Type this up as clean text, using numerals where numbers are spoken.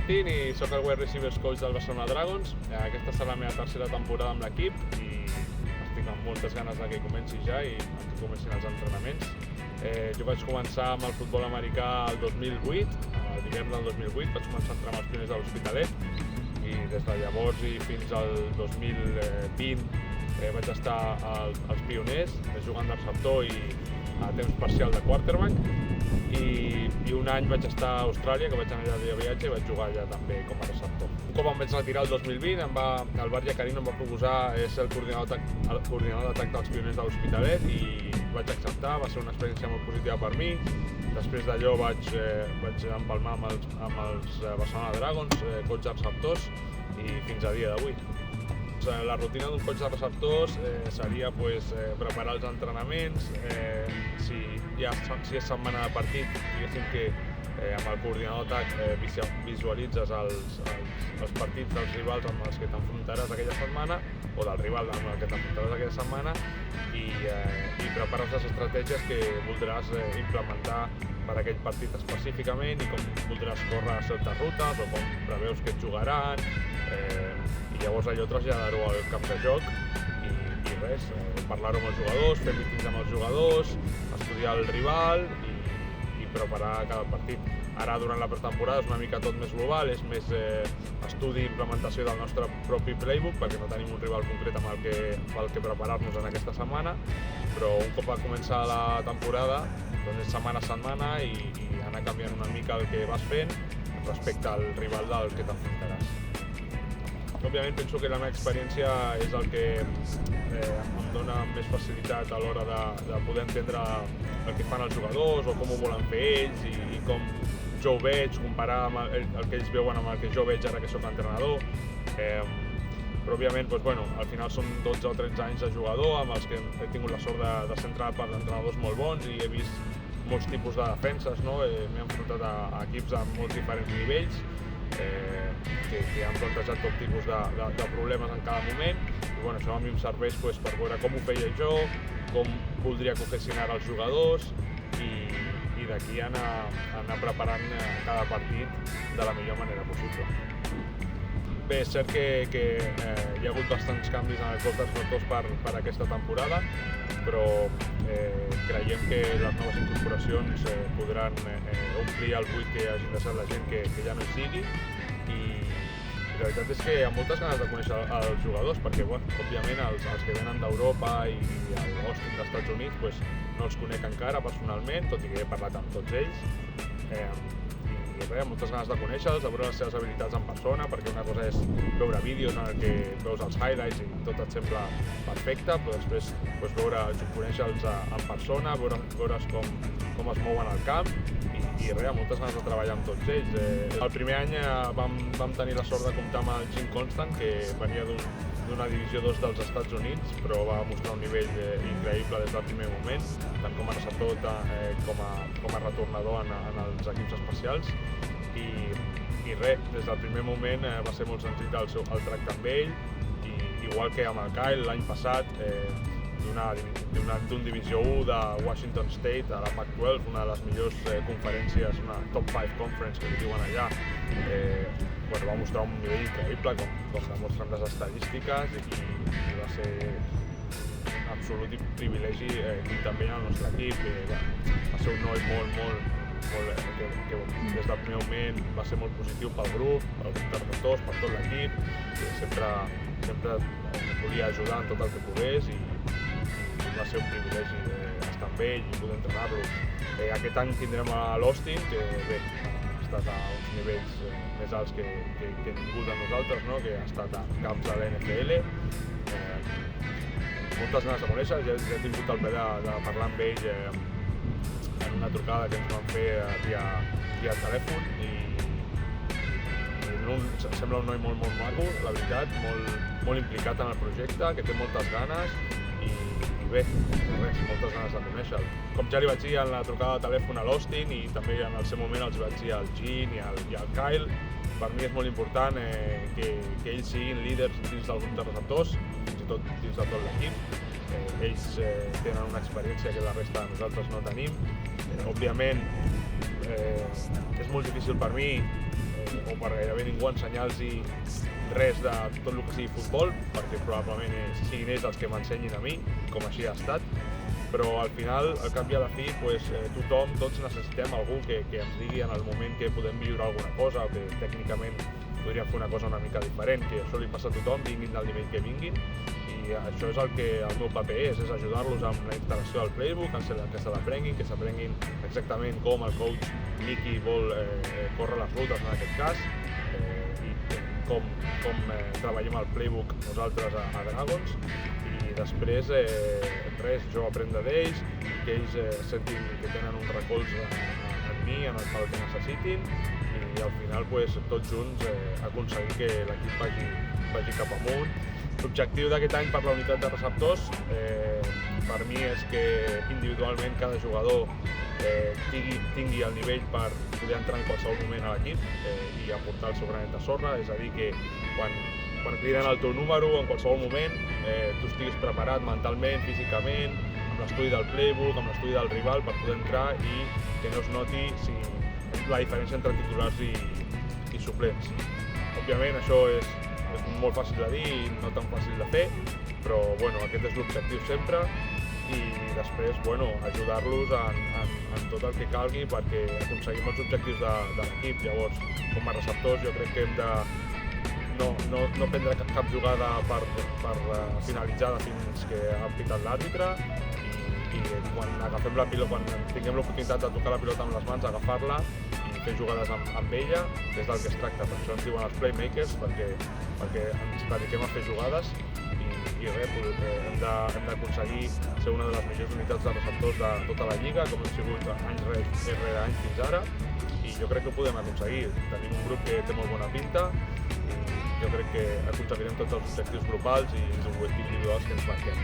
Martín i sóc el wide receivers coach del Barcelona Dragons. Aquesta serà la meva tercera temporada amb l'equip i estic amb moltes ganes que comenci ja i que comencin els entrenaments. Jo vaig començar amb el futbol americà el 2008, el d'hivern del 2008, vaig començar a entrenar amb els pioners de l'Hospitalet i des de llavors i fins al 2020 vaig estar als pioners, jugant de receptor i a temps parcial de quarterback i un any vaig estar a Austràlia, que vaig anar allà de viatge i vaig jugar allà també com a receptor. Un cop em vaig retirar el 2020, el Bar Iacarino em va proposar ser el coordinador d'atac dels pioners de l'Hospitalet i vaig acceptar, va ser una experiència molt positiva per mi. Després d'allò vaig empalmar amb els Barcelona Dragons, coach de receptors, i fins a dia d'avui. La rutina d'un coach de receptors seria preparar els entrenaments, si és setmana de partit, diguéssim que amb el coordinador d'atac visualitzes els partits dels rivals amb els que t'enfrontaràs aquella setmana o del rival amb el que t'enfrontaràs aquella setmana i prepares les estratègies que voldràs implementar per a aquell partit específicament i com voldràs córrer certes rutes o com preveus que et jugaran i llavors allò traslladar-ho al camp de joc i res, parlar-ho amb els jugadors, fer mítings amb els jugadors, estudiar el rival i preparar cada partit. Ara durant la pretemporada és una mica tot més global, és més estudi i implementació del nostre propi playbook perquè no tenim un rival concret amb el que preparar-nos en aquesta setmana, però un cop va començar la temporada doncs és setmana a setmana i anar canviant una mica el que vas fent respecte al rival del que t'enfrontaràs. Òbviament penso que la meva experiència és el que em dona més facilitat a l'hora de poder entendre el que fan els jugadors o com ho volen fer ells i com jo ho veig, comparar amb el que ells veuen amb el que jo veig ara que soc entrenador. Però òbviament al final són 12 o 13 anys de jugador amb els que he tingut la sort de ser entrenat per entrenadors molt bons i he vist molts tipus de defenses, m'he enfrontat a equips a molts diferents nivells que han plantejat tot tipus de problemes en cada moment i això a mi em serveix per veure com ho feia jo, com voldria que ho fessin ara els jugadors i d'aquí anar preparant cada partit de la millor manera possible. Bé, és cert que hi ha hagut bastants canvis en el cos dels receptors per aquesta temporada, però creiem que les noves incorporacions podran omplir el buit que hagin deixat la gent que ja no hi sigui i la veritat és que hi ha moltes ganes de conèixer els jugadors perquè, òbviament, els que venen d'Europa i l'Austin dels Estats Units no els conec encara personalment, tot i que he parlat amb tots ells. I res, moltes ganes de conèixer-los, de veure les seves habilitats en persona, perquè una cosa és veure vídeos en el que veus els highlights i tot et sembla perfecte, però després conèixer-los en persona, veure's com es mouen al camp i res, moltes ganes de treballar amb tots ells. El primer any vam tenir la sort de comptar amb el Jim Constant, que venia d'una divisió 2 dels Estats Units, però va mostrar un nivell increïble des del primer moment, tant com a receptor com a retornador en els equips especials. I res, des del primer moment va ser molt senzill el tracte amb ell, i igual que amb el Kyle l'any passat, d'un divisió 1 de Washington State a la Pac-12, una de les millors conferències, una top 5 conference que li diuen allà, va mostrar un nivell increïble, com demostren les estadístiques, i va ser un absolut privilegi comptar amb ell al nostre equip. Va ser un noi que des del primer moment va ser molt positiu pel grup, pels receptors, per tot l'equip, que sempre volia ajudar en tot el que pogués i va ser un privilegi estar amb ell i poder entrenar-lo. Aquest any tindrem a l'Austin, que bé, ha estat a uns nivells més alts que ningú de nosaltres, que ha estat a camps de l'NFL. Moltes ganes de conèixer, ja he tingut el plaer de parlar amb ell en una trucada que ens van fer via telèfon i sembla un noi molt maco, la veritat, molt implicat en el projecte, que té moltes ganes i bé, moltes ganes de conèixer-lo. Com ja li vaig dir en la trucada de telèfon a l'Austin i també en el seu moment els vaig dir al Gene i al Kyle, per mi és molt important que ells siguin líders dins del grup de receptors, fins i tot dins de tot l'equip. Ells tenen una experiència que la resta de nosaltres no tenim. Òbviament, és molt difícil per mi o per gairebé ningú ensenyar-los res de tot el que sigui futbol, perquè probablement siguin ells els que m'ensenyin a mi, com així ha estat. Però al final, al cap i a la fi, tothom, tots necessitem algú que ens digui en el moment que podem viure alguna cosa o que tècnicament podríem fer una cosa una mica diferent, que això li passa a tothom, vinguin del nivell que vinguin, i això és el que el meu paper és ajudar-los amb la instal·lació del playbook, que se l'aprenguin, que s'aprenguin exactament com el coach Miki vol córrer les rutes en aquest cas, i com treballem el playbook nosaltres a Dragons, i després jo aprendre d'ells, que ells sentin que tenen un recolze en mi, en el que necessitin, i al final tots junts aconseguir que l'equip vagi cap amunt. L'objectiu d'aquest any per la unitat de receptors per mi és que individualment cada jugador tingui el nivell per poder entrar en qualsevol moment a l'equip i aportar el seu granet de sorra, és a dir que quan criden el teu número en qualsevol moment tu estiguis preparat mentalment, físicament, amb l'estudi del playbook, amb l'estudi del rival per poder entrar i que no es noti la diferència entre titulars i suplents. Òbviament això és molt fàcil de dir i no tan fàcil de fer, però aquest és l'objectiu sempre, i després ajudar-los en tot el que calgui perquè aconseguim els objectius de l'equip. Llavors, com a receptors, jo crec que hem de no prendre cap jugada per finalitzada fins que ha pitat l'àrbitre, i quan agafem la pilota, quan tinguem l'oportunitat de tocar la pilota amb les mans, agafar-la i fer jugades amb ella, que és del que es tracta. Per això ens diuen els playmakers, perquè ens dediquem a fer jugades, i hem d'aconseguir ser una de les millors unitats de receptors de tota la lliga, com hem sigut any rere any fins ara, i jo crec que ho podem aconseguir. Tenim un grup que té molt bona pinta, i jo crec que aconseguirem tots els objectius grupals i els objectius individuals que ens marquem.